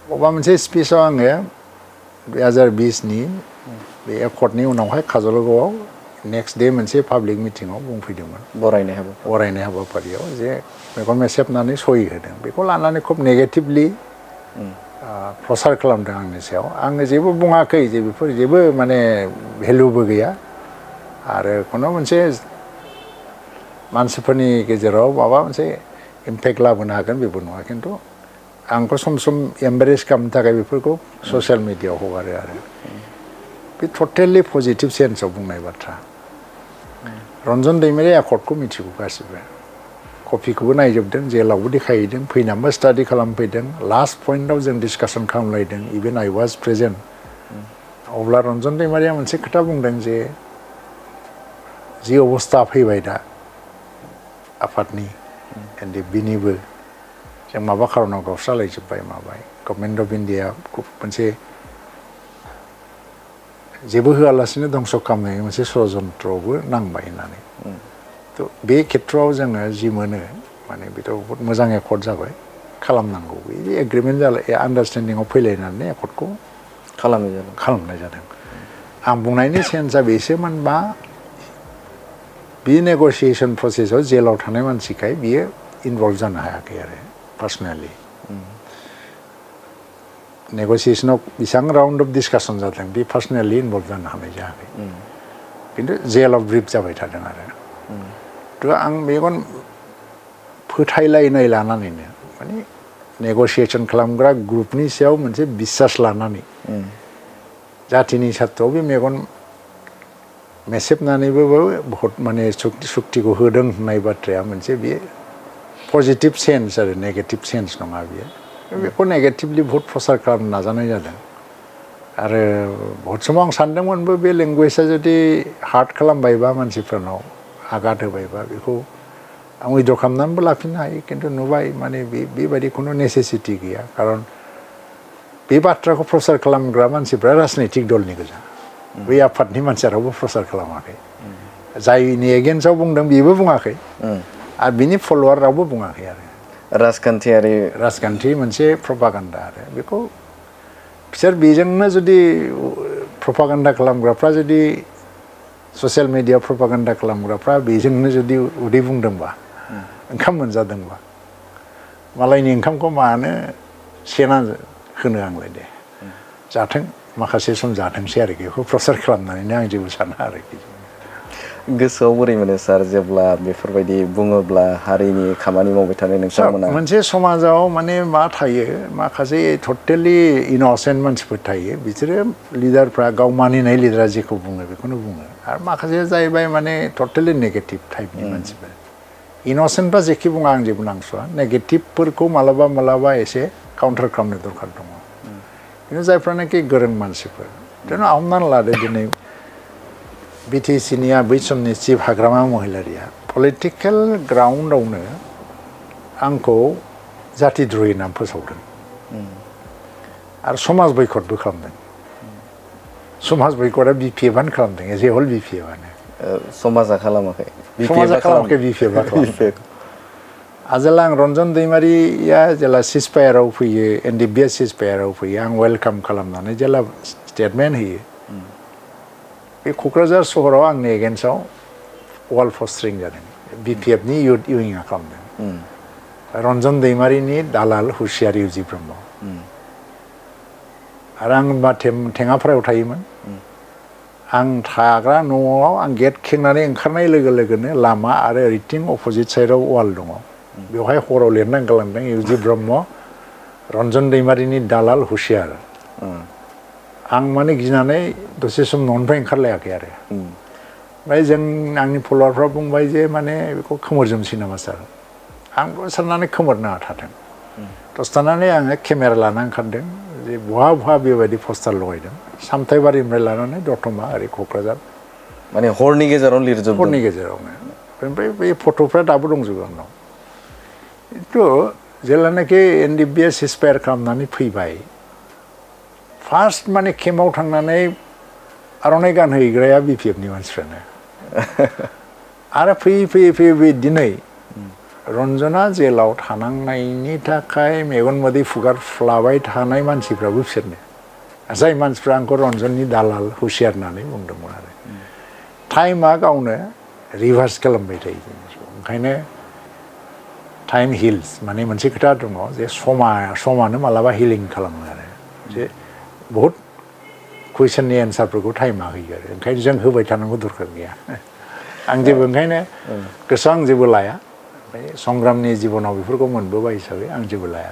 बबेबा मोनसे स्पिचआव आङो 2020नि बे एकर्डनि उनावहाय काजलगावआव नेक्स्ट डे मोनसे पाब्लिक मिटिङाव बुंफैदोंमोन बरायनाय हाबाफारियाव जे मेगन मेसेबनानै सहि होदों बेखौ लानानै खोब नेगेटिभलि प्रसार खालामदों आंनि सायाव आङो जेबो बुङाखै जे बेफोर जेबो माने भेलुबो गैया आरो खुनु मोनसे मानसिफोरनि गेजेराव माबा मोनसे इम्पेक्ट लाबोनो हागोन बेबो नङा खिन्थु आंखौ सम सम एम्बारेस खालामनो थाखाय बेफोरखौ ससियेल मिडियायाव हगारो आरो बे टटेलि पजिटिभ सेन्सआव बुंनाय बाथ्रा रन्जन दैमारि एकर्डखौ मिथिगौ गासिबो कपिखौबो नायजोबदों जेलावबो देखायहैदों फैनानैबो स्टाडि खालामफैदों लास्ट पइन्टआव जों डिसकासन खालामलायदों इभेन आइ वाज प्रेजेन्ट अब्ला रन्जन दैमारिया मोनसे खोथा बुंदों जे जि अबस्था फैबाय दा आफादनि एनडिएफबिनिबो जों माबा खारनाव गावस्रालायजोब्बाय माबाय गभर्नमेन्ट अफ इन्डिया मोनसे जेबो होआलासिनो धंस खालामनाय मोनसे षड्यन्त्रआवबो नांबाय होननानै थ' बे खेथ्रआव जोङो जि मोनो माने बेथ' बहुद मोजां एकर्ड जाबाय खालामनांगौ बे एग्रिमेन्ट जालाय आन्डारस्टेन्डिंआव फैलायनानै एकर्डखौ खालामनाय जादों आं बुंनायनि सेन्सआ बेसोमोनबा बे नेगसिएसन प्रसेसआव जेलाव थानाय मानसिखाय बियो इनभल्भ जानो हायाखै आरो पार्सनेलि नेगसिएसनाव बेसेबां राउन्ड अफ डिसकासन जादों बे पार्सनेलि इनभल्भ जानो हानाय जायाखै खिन्थु जेलाव ब्रिफ जाबाय थादों आरो थ' आं मेगन फोथायलायनाय लानानैनो माने नेगसिएसन खालामग्रा ग्रुपनि सायाव मोनसे बिसास लानानै जातिनि साथ्रआव बे मेगन मेसेबनानैबो बहुत माने सुक्तिखौ होदों होननाय बाथ्राया मोनसे बे पजिटिभ सेन्स आरो नेगेटिभ सेन्स नङा बियो बेखौ नेगेटिभलि बहुत प्रसार खालामनो नाजानाय जादों आरो बहुत समाव आं सानदोंमोनबो बे लेंगुवेजआ जुदि हार्ड खालामबायबा मानसिफोरनाव आघात होबायबा बेखौ आं उइद्र' खालामनानैबो लाफिननो हायो खिन्थु नुबाय माने बेबायदि खुनु नेसेसिटि गैया खारन बे बाथ्राखौ प्रसार खालामग्रा मानसिफ्रा राजनैतिक दलनि गोजा बै आफादनि मानसिया रावबो प्रसार खालामाखै जायनि एगेन्स्टआव बुंदों बेबो बुङाखै आरो बिनि फल'वार रावबो बुङाखै आरो राजखान्थि मोनसे प्रपागान्डा आरो बेखौ बिसोर बेजोंनो जुदि प्रपागान्डा खालामग्राफ्रा जुदि ससियेल मिडिया प्रपागान्डा खालामग्राफ्रा बेजोंनो जुदि उदै बुंदोंबा ओंखाम मोनजादोंबा मालायनि ओंखामखौ मानो सेना होनो आंलाय दे जाथों माखासे सम जाथोंसै आरोखि बेखौ प्रसार खालामनानैनो आं जेबो साना आरोखि गोसोआव बोरै मोनो सार जेब्ला बेफोरबायदि बुङोब्ला हारिनि खामानि मावबाय थानाय नोंथांमोना मोनसे समाजाव माने मा थायो माखासे टटेलि इन'सेन्ट मानसिफोर थायो बिसोरो लिडारफ्रा गाव मानिनाय लिडारा जेखौ बुङो बेखौनो बुङो आरो माखासे जाहैबाय माने टटेलि नेगेटिभ टाइपनि मानसिफोर इन'सेन्टबा जेखि बुङा आं जेबो नांस'आ नेगेटिभफोरखौ मालाबा एसे काउन्टार खालामनो दरखार दङ खिन्थु जायफ्रानाखि गोरों मानसिफोर तेन हमनानै लादो दिनै बिटिसिनिया बै समनि चिफ हाग्रामा महिलारिया पलिटिकेल ग्राउन्डआवनो आंखौ जातिद्र'हि नाम फोसावदों आरो समाज बयकटबो खालामदों समाज बयकटआ बिपिएफआनो खालामदों एज ए हल बिपिएफआनो समाजा खालामाखै बिपिएफआ खालामदों आजेला आं रन्जन दैमारिया जेला सिजफायाराव फैयो एनडिएफबिआ सिजफायाराव फैयो आं वेलकाम खालामनानै जेला स्टेटमेन्ट होयो बे क'क्राझार सहराव आंनि एगेन्स्टआव वाल पस्टरिं जादों बिपिएफनि इउथ इउइंआ खालामदों रन्जन दैमारिनि दालाल हुसियार इउजि ब्रह्म आरो आं होनबा थेङाफारायाव थायोमोन आं थाग्रा न'आव आं गेट खेंनानै ओंखारनाय लोगो लोगोनो लामा आरो ओरैथिं अपोजिट साइडआव वाल दङ बेवहाय हराव लिरनानै गालांदों इउजि ब्रह्म रन्जन दैमारिनि दालाल हुसियार आं माने गिनानै दसे सम न'निफ्राय ओंखारलायाखै आरो ओमफ्राय आंनि फल'वारफ्रा बुंबाय जे माने बेखौ खोमोरजोबसै नामा सार आंबो साननानै खोमोरनाङा थाथों दसे थानानै आङो केमेरा लाना ओंखारदों जे बहा बेबायदि पस्टार लगायदों सामथाइबारिनिफ्राय लानानै दतमा ओरै क'क्राझार माने हरनि गेजेरावनो लिरजोबदों हरनि गेजेरावनो ओमफ्राय बे फट'फ्रा दाबो दंजोबो आंनाव खिन्थु जेब्लानाखि एनडिएफबिआ सिजफायार खालामनानै फैबाय फार्स्ट माने केम्पआव थांनानै आर'नाइ गानहैग्राया बिपिएफनि मानसिफ्रानो आरो फैयै दिनै रन्जना जेलाव थानांनायनि थाखाय मेगन मोदै फुगारफ्लाबाय थानाय मानसिफ्राबो बिसोरनो जाय मानसिफ्रा आंखौ रन्जननि दालाल हुसियार होननानै बुंदोंमोन आरो टाइमा गावनो रिभार्स खालामबाय थायो ओंखायनो टाइम हिल्स माने मोनसे खोथा दङ जे समानो मालाबा हिलिं खालामो आरो जे बहुद कुइसननि एन्सारफोरखौ टाइमा होयो आरो ओंखायनो जों होबाय थानांगौ दरखार गैया आं जेबो ओंखायनो गोसोआव आं जेबो लाया ओमफ्राय संग्रामनि जिबनाव बेफोरखौ मोनबोबाय हिसाबै आं जेबो लाया